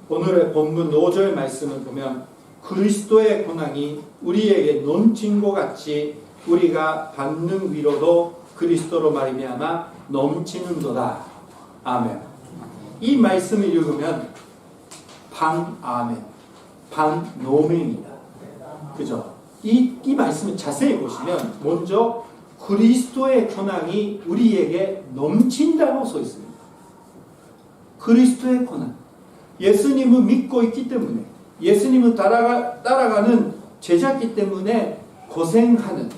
오늘의 본문 5절 말씀을 보면 그리스도의 고난이 우리에게 넘친 것 같이 우리가 받는 위로도 그리스도로 말미암아 넘치는도다. 아멘. 이 말씀을 읽으면 반아멘, 반노멘입니다. 그죠? 이 말씀을 자세히 보시면 먼저 그리스도의 고난이 우리에게 넘친다고 써 있습니다. 그리스도의 고난. 예수님을 믿고 있기 때문에, 예수님을 따라가는 제자이기 때문에 고생하는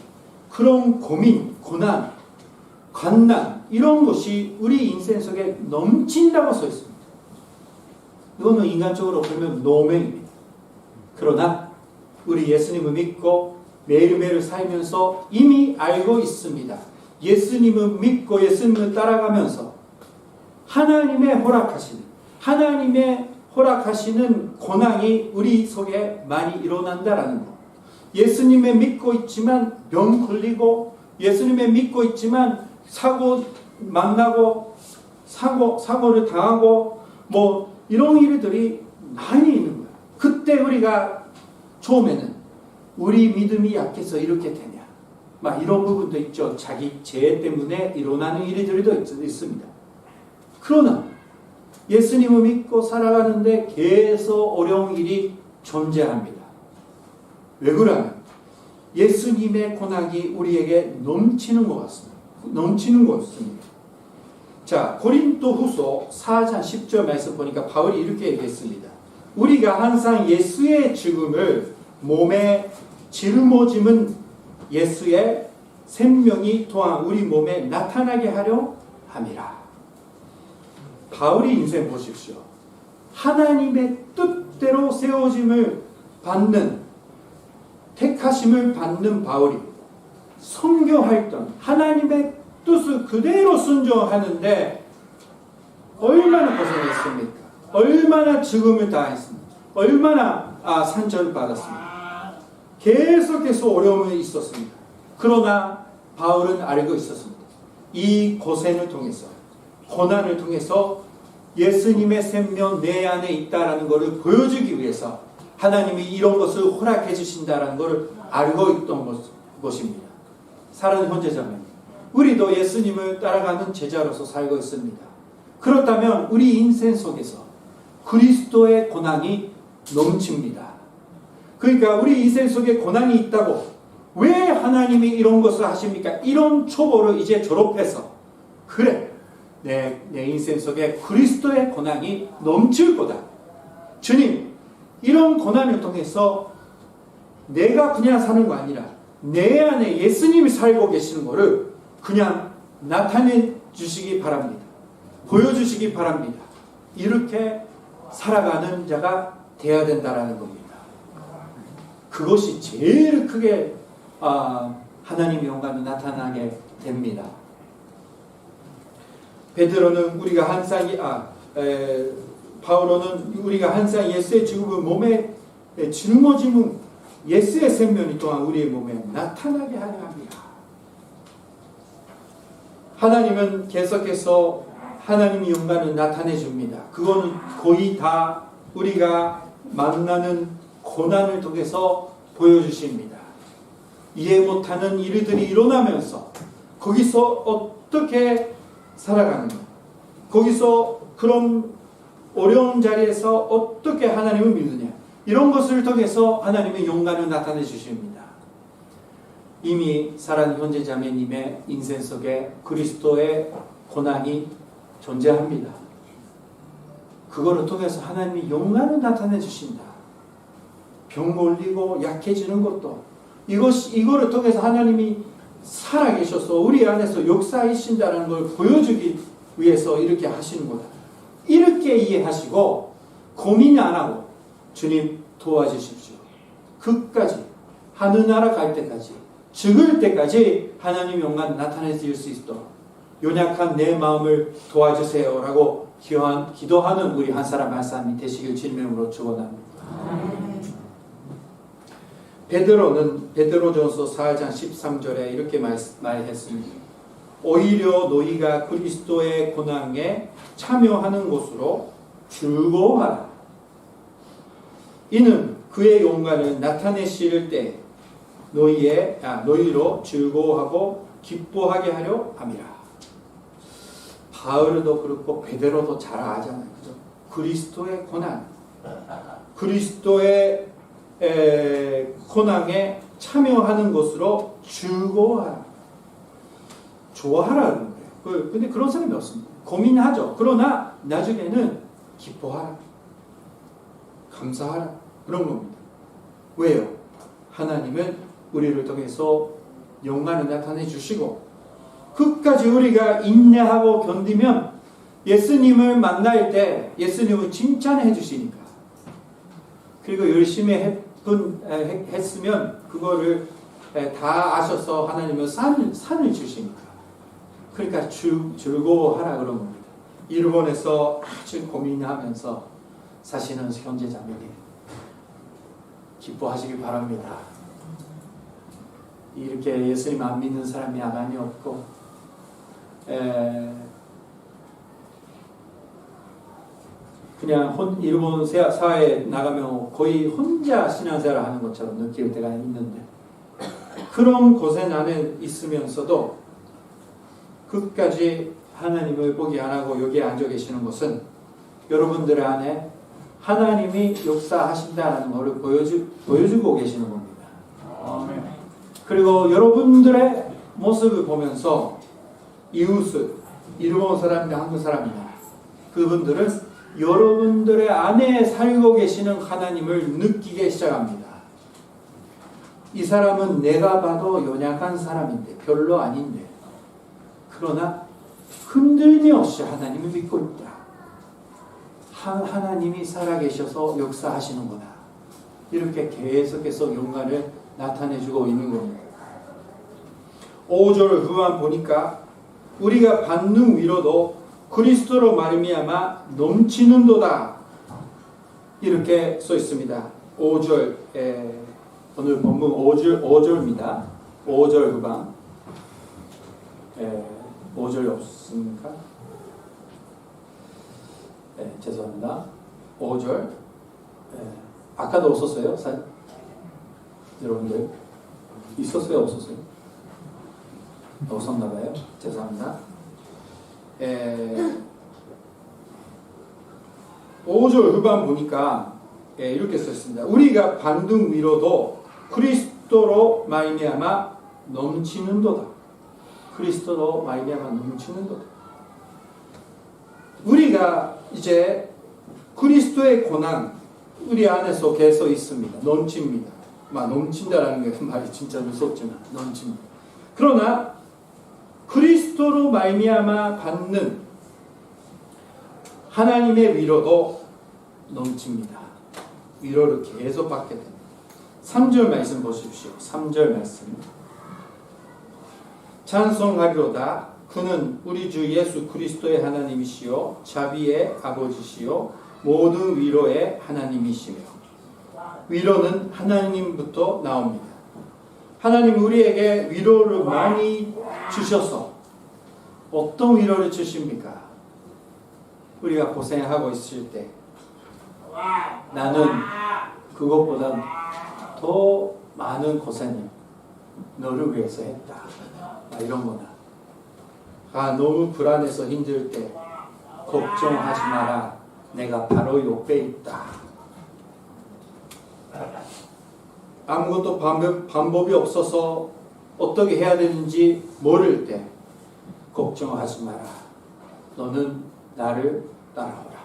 그런 고민, 고난, 관난 이런 것이 우리 인생 속에 넘친다고 써 있습니다. 이거는 인간적으로 보면 노맹입니다. 그러나 우리 예수님을 믿고 매일매일 살면서 이미 알고 있습니다. 예수님을 믿고 예수님을 따라가면서 하나님의 허락하시는 고난이 우리 속에 많이 일어난다라는 것. 예수님을 믿고 있지만 병 걸리고, 예수님을 믿고 있지만 사고 만나고, 사고를 당하고, 뭐 이런 일들이 많이 있는 거예요. 그때 우리가 처음에는 우리 믿음이 약해서 이렇게 되냐, 막 이런 부분도 있죠. 자기 죄 때문에 일어나는 일들도 있습니다. 그러나 예수님을 믿고 살아가는데 계속 어려운 일이 존재합니다. 왜 그러냐면 예수님의 고난이 우리에게 넘치는 것 같습니다. 넘치는 것 같습니다. 자, 고린도후서 4장 10절 말씀 보니까 바울이 이렇게 얘기했습니다. 우리가 항상 예수의 죽음을 몸에 짊어짐은 예수의 생명이 또한 우리 몸에 나타나게 하려 함이라. 바울의 인생 보십시오. 하나님의 뜻대로 세워짐을 받는, 택하심을 받는 바울이 선교활동, 하나님의 뜻을 그대로 순종하는데 얼마나 고생했습니까? 얼마나 죽음을 당했습니까? 얼마나 상처를 받았습니까? 계속해서 어려움이 있었습니다. 그러나 바울은 알고 있었습니다. 이 고생을 통해서, 고난을 통해서 예수님의 생명 내 안에 있다라는 것을 보여주기 위해서 하나님이 이런 것을 허락해 주신다라는 것을 알고 있던 것입니다. 사랑하는 형제자매, 우리도 예수님을 따라가는 제자로서 살고 있습니다. 그렇다면 우리 인생 속에서 그리스도의 고난이 넘칩니다. 그러니까 우리 인생 속에 고난이 있다고 왜 하나님이 이런 것을 하십니까? 이런 초보를 이제 졸업해서 그래, 내 인생 속에 그리스도의 고난이 넘칠 거다. 주님, 이런 고난을 통해서 내가 그냥 사는 거 아니라 내 안에 예수님이 살고 계시는 것을 그냥 나타내 주시기 바랍니다. 보여주시기 바랍니다. 이렇게 살아가는 자가 되어야 된다는 겁니다. 그것이 제일 크게 하나님의 영광이 나타나게 됩니다. 베드로는 우리가 항상 바울은 우리가 항상 예수의 죽음을 몸에 짊어짐은 예수의 생명이 또한 우리의 몸에 나타나게 하려 합니다. 하나님은 계속해서 하나님의 영광을 나타내 줍니다. 그거는 거의 다 우리가 만나는 고난을 통해서 보여주십니다. 이해 못하는 일들이 일어나면서 거기서 어떻게 살아가는가, 거기서 그런 어려운 자리에서 어떻게 하나님을 믿느냐, 이런 것을 통해서 하나님의 영광을 나타내 주십니다. 이미 사랑하는 형제자매님의 인생 속에 그리스도의 고난이 존재합니다. 그거를 통해서 하나님이 영광을 나타내 주신다. 병 걸리고 약해지는 것도 이거를 통해서 하나님이 살아계셔서 우리 안에서 역사하신다는 걸 보여주기 위해서 이렇게 하시는 거다. 이렇게 이해하시고 고민 안 하고 주님 도와주십시오. 끝까지 하늘나라 갈 때까지, 죽을 때까지 하나님 영광 나타내 줄 수 있도록 연약한 내 마음을 도와주세요 라고 기도하는 우리 한 사람 한 사람이 되시길 주님으로 축원합니다. 베드로는 베드로전서 4장 13절에 이렇게 말했습니다. 오히려 너희가 그리스도의 고난에 참여하는 것으로 즐거워하라. 이는 그의 용관을 나타내실 때 너희로 즐거워하고 기뻐하게 하려 함이라. 바울도 그렇고 베드로도 잘 아잖아요. 그죠? 그리스도의 고난, 그리스도의 고난에 참여하는 것으로 즐거워하라. 좋아하라는 거예요. 근데 그런 사람이 없습니다. 고민하죠. 그러나 나중에는 기뻐하라. 감사하라. 그런 겁니다. 왜요? 하나님은 우리를 통해서 영광을 나타내 주시고 끝까지 우리가 인내하고 견디면 예수님을 만날 때 예수님을 칭찬해 주시니까, 그리고 열심히 했으면 그거를 다 아셔서 하나님은 산을 주시니까, 그러니까 즐거워하라 그런 겁니다. 일본에서 아주 고민하면서 사시는 형제자매님 기뻐하시길 바랍니다. 이렇게 예수님 안 믿는 사람이 많이 없고 그냥 일본 사회에 나가면 거의 혼자 신앙생활을 하는 것처럼 느낄 때가 있는데, 그런 고생 안에 있으면서도 끝까지 하나님을 포기 안 하고 여기에 앉아 계시는 것은 여러분들 안에 하나님이 역사하신다는 것을 보여주고 계시는 겁니다. 아멘. 그리고 여러분들의 모습을 보면서 이웃을, 일본 사람이나 한국 사람이나 그분들은 여러분들의 안에 살고 계시는 하나님을 느끼게 시작합니다. 이 사람은 내가 봐도 연약한 사람인데, 별로 아닌데, 그러나 흔들림 없이 하나님을 믿고 있다. 하나님이 살아계셔서 역사하시는구나. 이렇게 계속해서 영광을 나타내주고 있는 겁니다. 5절 후반 보니까 우리가 받는 위로도 그리스도로 말미암아 넘치는도다. 이렇게 써 있습니다. 5절, 오늘 본문 5절입니다. 5절 후반. 5절이 없습니까? 죄송합니다. 5절. 아까도 없었어요? 여러분들 있었어요? 없었어요? 없었나봐요. 죄송합니다. 5절 후반 보니까 이렇게 썼습니다. 우리가 받는 위로도 그리스도로 말미암아 넘치는도다. 그리스도로 말미암아 넘치는도다. 우리가 이제 그리스도의 고난 우리 안에서 계속 있습니다. 넘칩니다. 넘친다라는 게 말이 진짜 무섭지만 넘칩니다. 그러나 그리스도로 말미암아 받는 하나님의 위로도 넘칩니다. 위로를 계속 받게 됩니다. 3절 말씀 보십시오. 3절 말씀. 찬송하리로다. 그는 우리 주 예수 그리스도의 하나님이시요 자비의 아버지시요 모든 위로의 하나님이시며, 위로는 하나님부터 나옵니다. 하나님 우리에게 위로를 많이 주셔서 어떤 위로를 주십니까? 우리가 고생하고 있을 때 나는 그것보다 더 많은 고생을 너를 위해서 했다. 이런 거나. 너무 불안해서 힘들 때 걱정하지 마라. 내가 바로 옆에 있다. 아무것도 방법이 없어서 어떻게 해야 되는지 모를 때 걱정하지 마라. 너는 나를 따라오라.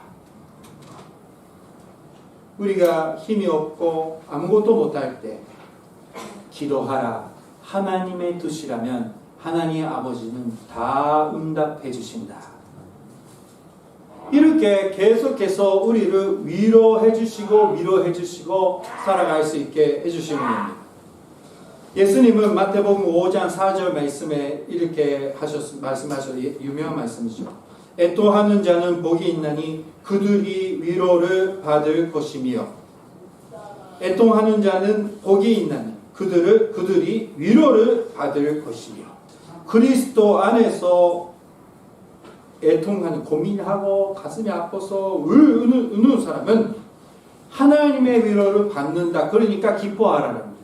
우리가 힘이 없고 아무것도 못할 때 기도하라. 하나님의 뜻이라면 하나님 아버지는 다 응답해 주신다. 이렇게 계속해서 우리를 위로해 주시고 살아갈 수 있게 해주시는 겁니다. 예수님은 마태복음 5장 4절 말씀에 이렇게 말씀하셔서 유명한 말씀이죠. 애통하는 자는 복이 있나니 그들이 위로를 받을 것이며, 애통하는 자는 복이 있나니 그들이 위로를 받을 것이며. 그리스도 안에서 애통하는, 고민하고 가슴이 아파서 우는 사람은 하나님의 위로를 받는다. 그러니까 기뻐하라는 겁니다.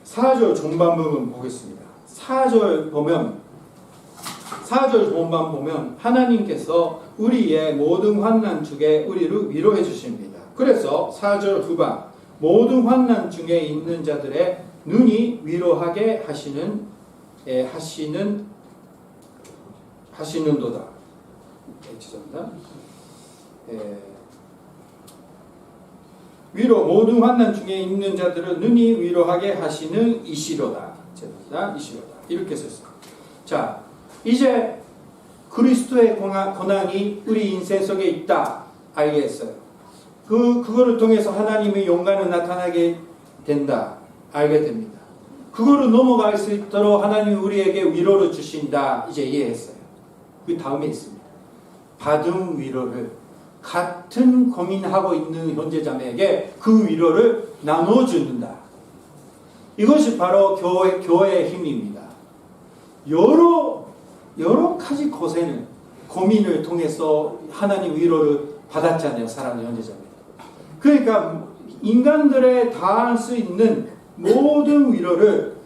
4절 중반 부분 보겠습니다. 4절 중반 보면 하나님께서 우리의 모든 환난 중에 우리를 위로해 주십니다. 그래서 4절 후반 모든 환난 중에 있는 자들의 눈이 위로하게 하시는도다. 죄송합니다. 모든 환난 중에 있는 자들을 눈이 위로하게 하시는 이시로다. 죄송합니다. 이시로다. 이렇게 썼어요. 자, 이제 그리스도의 고난이 우리 인생 속에 있다. 알겠어요. 그거를 통해서 하나님의 영광을 나타나게 된다. 알게 됩니다. 그거를 넘어갈 수 있도록 하나님이 우리에게 위로를 주신다. 이제 이해했어요. 그 다음에 있습니다. 받은 위로를 같은 고민하고 있는 형제자매에게 그 위로를 나눠주는다. 이것이 바로 교회의 힘입니다. 여러 가지 고민을 통해서 하나님 위로를 받았잖아요. 사랑하는 형제자매. 그러니까 인간들의 다 할 수 있는 모든 위로를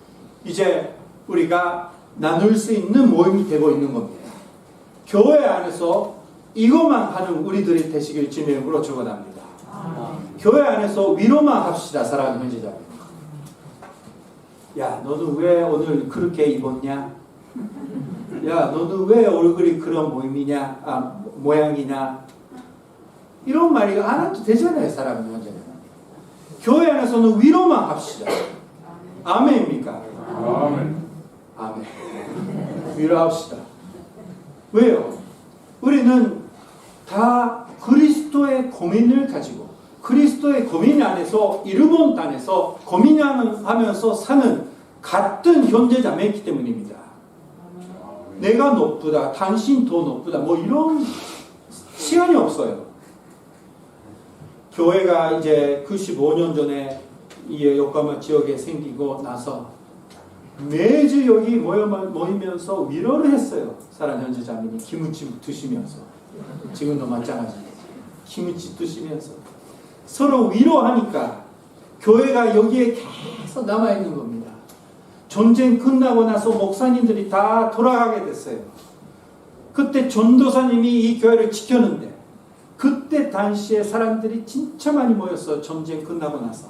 이제 우리가 나눌 수 있는 모임이 되고 있는 겁니다. 교회 안에서 이것만 하는 우리들이 되시길 주님의 이름으로 축원합니다. 교회 안에서 위로만 합시다. 사랑하는 형제자매. 야, 너는 왜 오늘 그렇게 입었냐? 야, 너는 왜 얼굴이 그런 모양이냐? 이런 말이 안 해도 되잖아요. 사람은 현재는. 교회 안에서는 위로만 합시다. 아멘입니까? 아멘. 위로합시다. 왜요? 우리는 다 그리스도의 고민을 가지고 그리스도의 고민 안에서 이르본 땅에서 고민하면서 사는 같은 형제자매이기 때문입니다. 내가 높다, 당신 더 높다, 뭐 이런 시간이 없어요. 교회가 이제 95년 전에 이 요코하마 지역에 생기고 나서 매주 여기 모이면서 위로를 했어요. 사랑하는 형제자매님, 김치 드시면서. 지금도 마찬가지예요. 김치 드시면서 서로 위로하니까 교회가 여기에 계속 남아있는 겁니다. 전쟁 끝나고 나서 목사님들이 다 돌아가게 됐어요. 그때 전도사님이 이 교회를 지켰는데 그때 당시에 사람들이 진짜 많이 모였어요. 전쟁 끝나고 나서.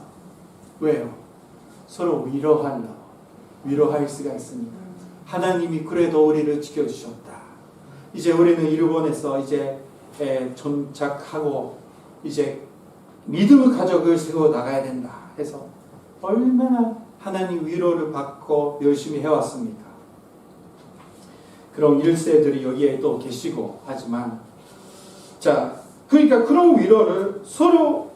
왜요? 서로 위로할 수가 있습니다. 하나님이 그래도 우리를 지켜주셨다. 이제 우리는 일본에서 이제 전착하고 이제 믿음의 가족을 세워 나가야 된다 해서 얼마나 하나님 위로를 받고 열심히 해왔습니까? 그런 1세들이 여기에 또 계시고 하지만 자, 그러니까 그런 위로를 서로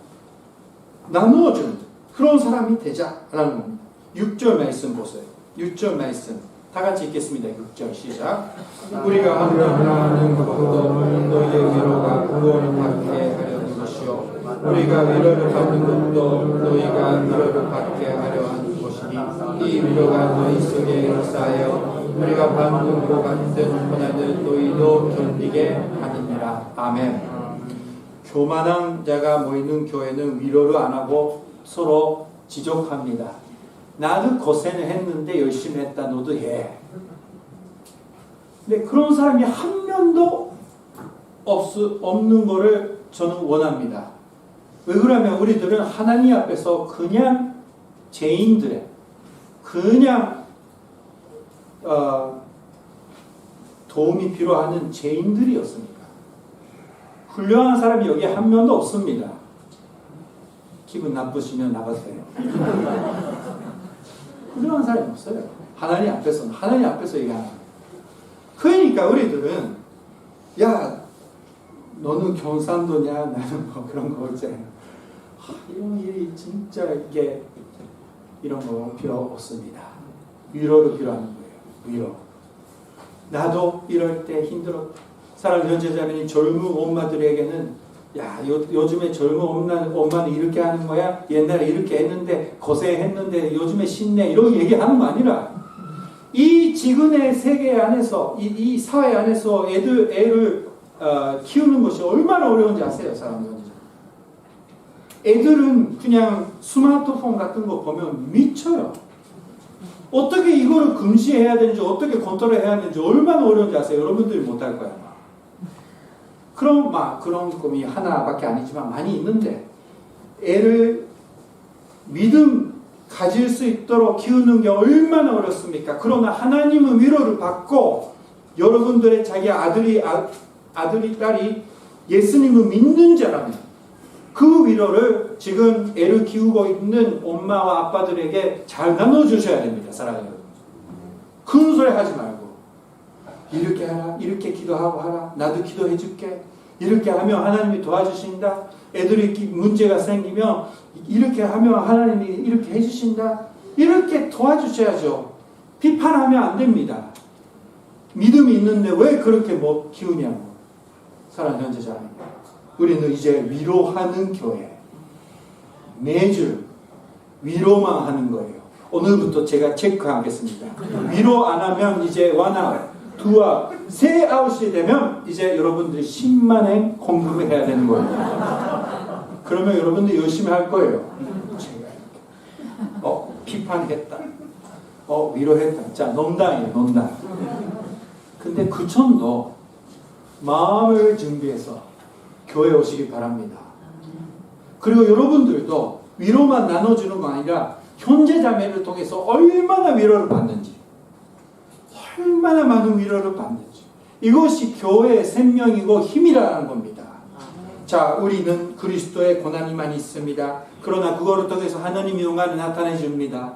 나누어주는 그런 사람이 되자라는 겁니다. 6절 말씀 보세요. 6절 말씀 다 같이 읽겠습니다. 6절 시작. 우리가 하는 것도 너희의 위로가 구원을 받게 하려는 것이요 우리가 위로를 받는 것도 너희가 위로를 받게 하려 하는 것이니 이 위로가 너희 속에 역사하여 우리가 받는 것 같은 고난을 너희도 견디게 하느니라. 아멘. 교만한 자가 모이는 교회는 위로를 안 하고 서로 지적합니다. 나도 고생을 했는데 열심히 했다. 너도 해. 근데 그런 사람이 한 명도 없는 거를 저는 원합니다. 왜 그러면 우리들은 하나님 앞에서 그냥 죄인들의 그냥 도움이 필요한 죄인들이었습니다. 훌륭한 사람이 여기 한 명도 없습니다. 기분 나쁘시면 나가세요. 훌륭한 사람이 없어요. 하나님 앞에서 얘기하는. 그러니까 우리들은 야 너는 경상도냐 나는 뭐 그런 거 있잖아요. 이런 일이 진짜 이게 이런 거 필요 없습니다. 위로를 필요하는 거예요. 위로. 나도 이럴 때 힘들어. 사랑하는 형제자매님, 젊은 엄마들에게는 야 요즘에 젊은 엄마는 이렇게 하는 거야. 옛날에 이렇게 했는데 고생했는데 요즘에 신내 이런 얘기하는 거 아니라 이 지근의 세계 안에서 이 사회 안에서 애를 키우는 것이 얼마나 어려운지 아세요, 사람들? 애들은 그냥 스마트폰 같은 거 보면 미쳐요. 어떻게 이거를 금시해야 되는지, 어떻게 컨트롤해야 되는지 얼마나 어려운지 아세요? 여러분들이 못할 거야. 그런 꿈이 하나밖에 아니지만 많이 있는데, 애를 믿음 가질 수 있도록 키우는 게 얼마나 어렵습니까? 그러나 하나님은 위로를 받고 여러분들의 자기 아들이 딸이 예수님을 믿는 자라면 그 위로를 지금 애를 키우고 있는 엄마와 아빠들에게 잘 나눠주셔야 됩니다. 사랑하는 여러분. 큰 소리 하지 말고 이렇게 하라, 이렇게 기도하고 하라, 나도 기도해 줄게, 이렇게 하면 하나님이 도와주신다, 애들이 문제가 생기면 이렇게 하면 하나님이 이렇게 해주신다, 이렇게 도와주셔야죠. 비판하면 안 됩니다. 믿음이 있는데 왜 그렇게 못 키우냐고. 사랑하는 형제자매, 우리는 이제 위로하는 교회, 매주 위로만 하는 거예요. 오늘부터 제가 체크하겠습니다. 위로 안 하면 이제 완화, 두아, 세 아웃이 되면 이제 여러분들이 10만엔 공급을 해야 되는 거예요. 그러면 여러분들 열심히 할 거예요. 제가 비판했다, 위로했다. 자, 농담이에요, 농담. 근데 그 전도 마음을 준비해서 교회 오시기 바랍니다. 그리고 여러분들도 위로만 나눠주는 거 아니라 형제자매를 통해서 얼마나 위로를 받는지, 얼마나 많은 위로를 받는지, 이것이 교회의 생명이고 힘이라는 겁니다. 자, 우리는 그리스도의 고난이만 있습니다. 그러나 그거를 통해서 하나님의 영광을 나타내 줍니다.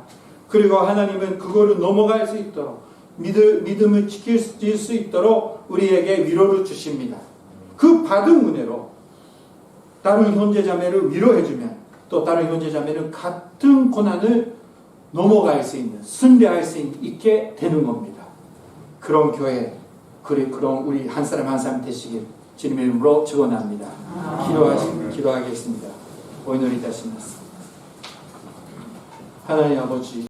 그리고 하나님은 그거를 넘어갈 수 있도록, 믿음을 지킬 수 있도록 우리에게 위로를 주십니다. 그 받은 은혜로 다른 형제자매를 위로해주면 또 다른 형제자매는 같은 고난을 넘어갈 수 있는, 승리할 수 있게 되는 겁니다. 그런 교회, 그런 우리 한 사람 한 사람 되시길 주님의 이름으로 축원합니다. 기도하겠습니다. 오늘이 다시 말씀. 하나님 아버지,